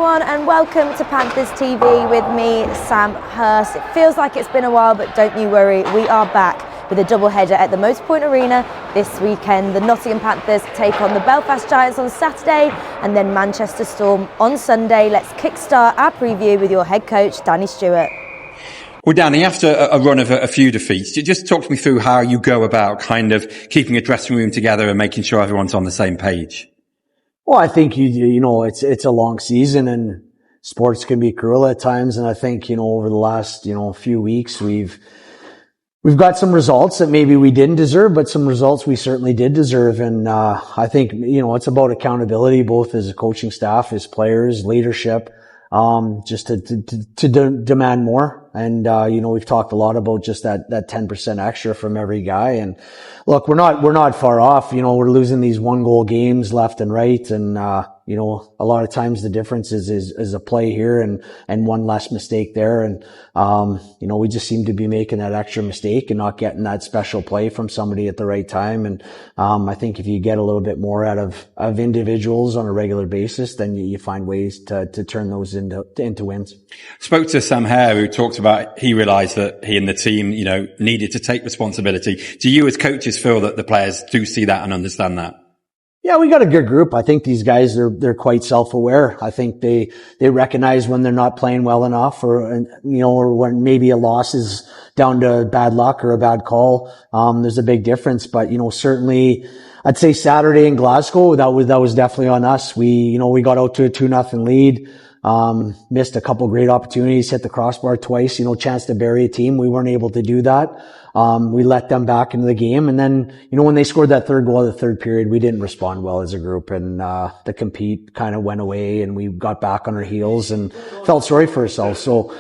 everyone, and welcome to Panthers TV with me, Sam Hurst. It feels like it's been a while, but don't you worry, we are back with a doubleheader at the Motorpoint Arena this weekend. The Nottingham Panthers take on the Belfast Giants on Saturday and then Manchester Storm on Sunday. Let's kickstart our preview with your head coach, Danny Stewart. Well, Danny, after a run of a few defeats, just talk me through how you go about kind of keeping a dressing room together and making sure everyone's on the same page. Well, I think you know it's a long season and sports can be cruel at times, and I think over the last few weeks we've got some results that maybe we didn't deserve, but some results we certainly did deserve, and I think it's about accountability, both as a coaching staff, as players, leadership, just to demand more. And, we've talked a lot about just that 10% extra from every guy. And look, we're not far off. We're losing these 1-goal games left and right. And, a lot of times the difference is a play here and one less mistake there. And, we just seem to be making that extra mistake and not getting that special play from somebody at the right time. And, I think if you get a little bit more out of individuals on a regular basis, then you find ways to turn those into wins. Spoke to Stewart and Herr, who talked about he realised that he and the team, needed to take responsibility. Do you as coaches feel that the players do see that and understand that? Yeah, we got a good group. I think these guys, they're quite self-aware. I think they recognize when they're not playing well enough or when maybe a loss is down to bad luck or a bad call. There's a big difference, but, certainly I'd say Saturday in Glasgow, that was definitely on us. We got out to a 2-0 lead. Missed a couple great opportunities, hit the crossbar twice, chance to bury a team. We weren't able to do that. We let them back into the game. And then, when they scored that third goal of the third period, we didn't respond well as a group, and, the compete kind of went away and we got back on our heels and felt sorry for ourselves. So,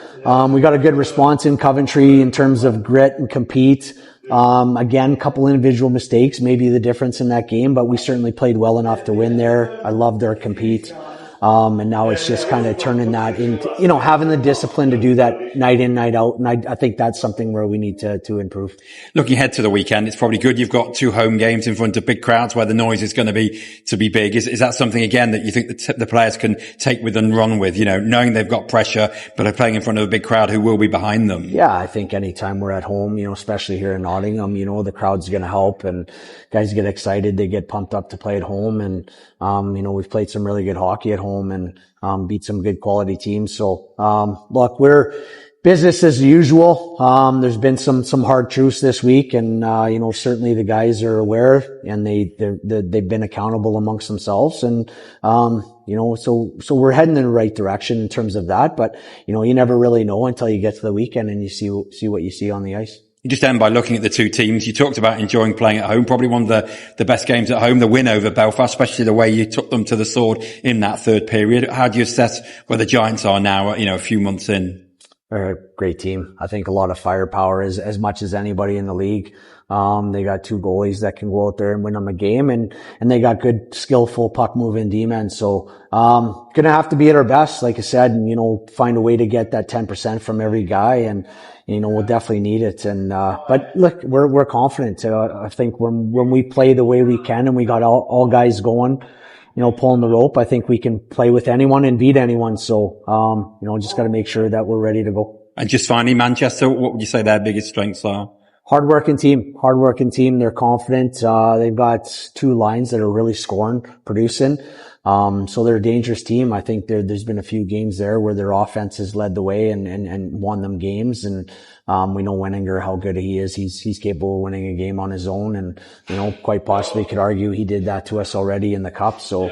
we got a good response in Coventry in terms of grit and compete. Again, couple individual mistakes, maybe the difference in that game, but we certainly played well enough to win there. I loved our compete. And now it's just kind of turning that into, having the discipline to do that night in, night out. And I think that's something where we need to improve. Looking ahead to the weekend, it's probably good you've got 2 home games in front of big crowds where the noise is going to be big. Is that something again that you think the players can take with and run with, knowing they've got pressure, but are playing in front of a big crowd who will be behind them? Yeah, I think anytime we're at home, especially here in Nottingham, the crowd's going to help and guys get excited. They get pumped up to play at home. And, we've played some really good hockey at home and beat some good quality teams. So look, we're business as usual. There's been some hard truths this week, and certainly the guys are aware and they've been accountable amongst themselves, and so we're heading in the right direction in terms of that. But you never really know until you get to the weekend and you see what you see on the ice. You just end by looking at the two teams. You talked about enjoying playing at home, probably one of the best games at home, the win over Belfast, especially the way you took them to the sword in that third period. How do you assess where the Giants are now, a few months in? They're a great team. I think a lot of firepower as much as anybody in the league. They got 2 goalies that can go out there and win them a game, and they got good, skillful puck moving D-men. So, gonna have to be at our best, like I said, and, find a way to get that 10% from every guy, and, we'll definitely need it. And, but look, we're confident. I think when we play the way we can and we got all guys going, pulling the rope, I think we can play with anyone and beat anyone. So, just got to make sure that we're ready to go. And just finally, Manchester, what would you say their biggest strengths are? Hardworking team. They're confident. They've got 2 lines that are really scoring, producing. So they're a dangerous team. I think there's been a few games there where their offense has led the way and won them games. And, we know Wenninger, how good he is. He's capable of winning a game on his own. And, quite possibly could argue he did that to us already in the cup. So,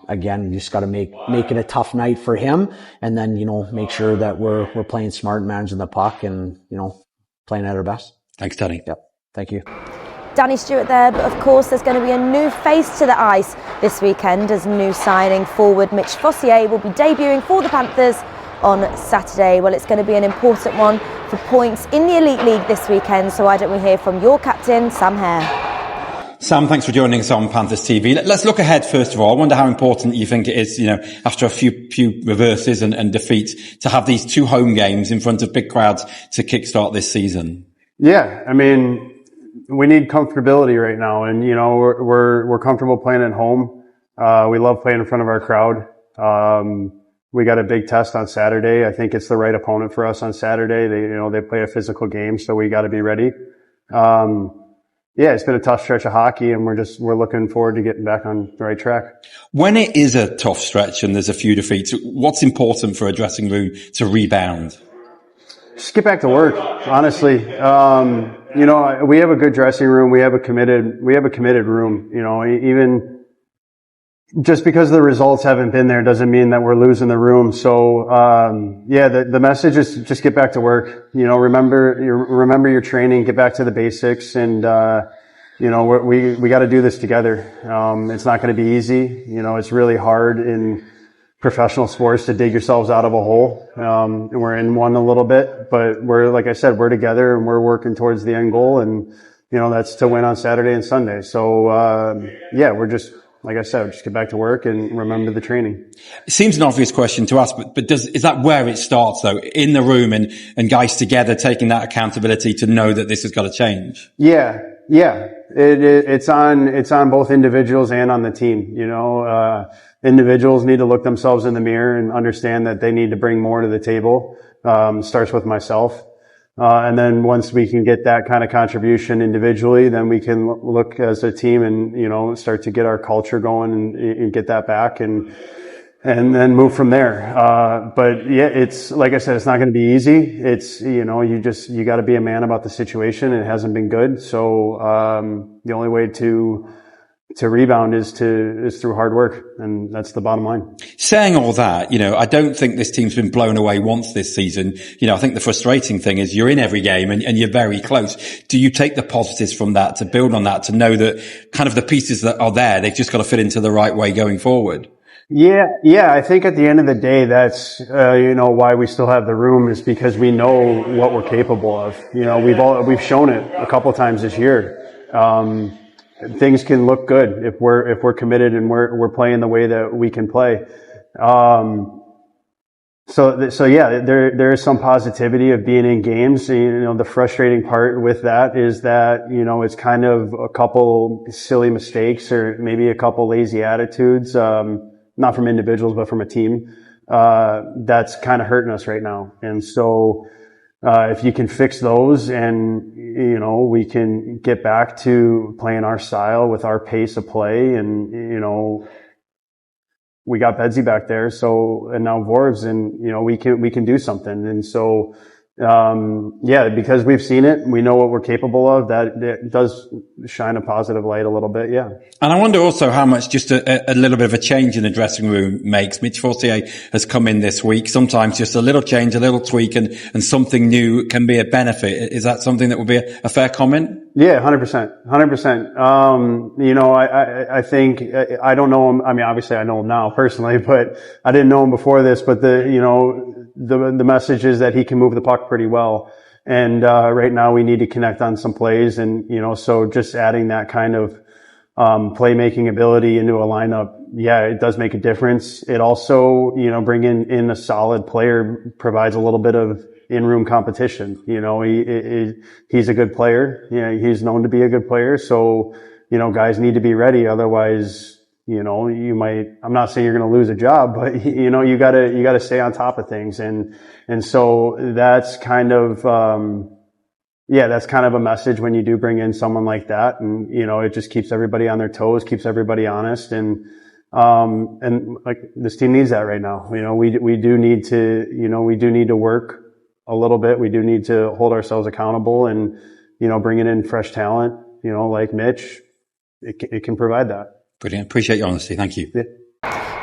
again, you just got to make it a tough night for him. And then, make sure that we're playing smart, managing the puck and, playing at our best. Thanks, Danny. Yep. Thank you. Danny Stewart there, but of course there's going to be a new face to the ice this weekend as new signing forward Mitch Fossier will be debuting for the Panthers on Saturday. Well, it's going to be an important one for points in the Elite League this weekend, so why don't we hear from your captain, Stewart and Herr. Sam, thanks for joining us on Panthers TV. Let's look ahead first of all. I wonder how important you think it is, after a few reverses and defeats, to have these 2 home games in front of big crowds to kickstart this season. Yeah, I mean, we need comfortability right now, and we're comfortable playing at home. We love playing in front of our crowd. we got a big test on Saturday. I think it's the right opponent for us on Saturday. They play a physical game, so we got to be ready. Yeah, it's been a tough stretch of hockey, and we're looking forward to getting back on the right track. When it is a tough stretch and there's a few defeats, what's important for a dressing room to rebound? Just get back to work, honestly. We have a good dressing room. We have a committed room. Even just because the results haven't been there doesn't mean that we're losing the room. So, the message is just get back to work. Remember your training, get back to the basics, and, we got to do this together. It's not going to be easy. It's really hard in professional sports to dig yourselves out of a hole. And we're in one a little bit, but like I said, we're together and we're working towards the end goal. And, that's to win on Saturday and Sunday. So, we're just, like I said, just get back to work and remember the training. It seems an obvious question to ask, but is that where it starts though? In the room and guys together taking that accountability to know that this has got to change? Yeah. It's on both individuals and on the team. Individuals need to look themselves in the mirror and understand that they need to bring more to the table. Starts with myself. And then once we can get that kind of contribution individually, then we can look as a team and, start to get our culture going and get that back and then move from there. But yeah, it's, like I said, it's not going to be easy. It's, you got to be a man about the situation. It hasn't been good. So, the only way to rebound is through hard work, and that's the bottom line. Saying all that, I don't think this team's been blown away once this season. I think the frustrating thing is you're in every game and you're very close. Do you take the positives from that to build on that, to know that kind of the pieces that are there, they've just got to fit into the right way going forward? Yeah. I think at the end of the day, that's, why we still have the room is because we know what we're capable of. We've shown it a couple times this year. Things can look good if we're committed and we're playing the way that we can play. There is some positivity of being in games. The frustrating part with that is that, it's kind of a couple silly mistakes or maybe a couple lazy attitudes, not from individuals, but from a team, that's kind of hurting us right now. And so, if you can fix those and, we can get back to playing our style with our pace of play and, we got Bedsy back there. So, and now Vorbs and, we can do something. And so, because we've seen it, we know what we're capable of. That does shine a positive light a little bit. Yeah. And I wonder also how much just a little bit of a change in the dressing room makes. Mitch Fortier has come in this week. Sometimes just a little change, a little tweak and something new can be a benefit. Is that something that would be a fair comment? Yeah, 100%. 100%. I think, I don't know him. I mean, obviously I know him now personally, but I didn't know him before this, but the message is that he can move the puck pretty well. And, right now we need to connect on some plays and, so just adding that kind of, playmaking ability into a lineup. Yeah, it does make a difference. It also, bringing in a solid player provides a little bit of in-room competition. He's a good player. He's known to be a good player. So, guys need to be ready. Otherwise, you might, I'm not saying you're going to lose a job, but you gotta stay on top of things. And so that's kind of, that's kind of a message when you do bring in someone like that. And, it just keeps everybody on their toes, keeps everybody honest. And like this team needs that right now. We do need to work a little bit. We do need to hold ourselves accountable and, bringing in fresh talent, like Mitch, it can provide that. Brilliant. Appreciate your honesty. Thank you. Yeah.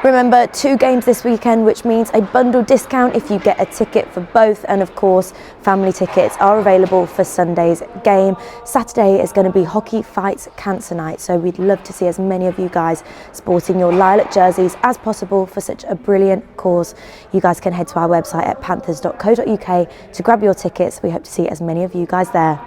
Remember, 2 games this weekend, which means a bundle discount if you get a ticket for both. And of course, family tickets are available for Sunday's game. Saturday is going to be Hockey Fights Cancer Night. So we'd love to see as many of you guys sporting your lilac jerseys as possible for such a brilliant cause. You guys can head to our website at panthers.co.uk to grab your tickets. We hope to see as many of you guys there.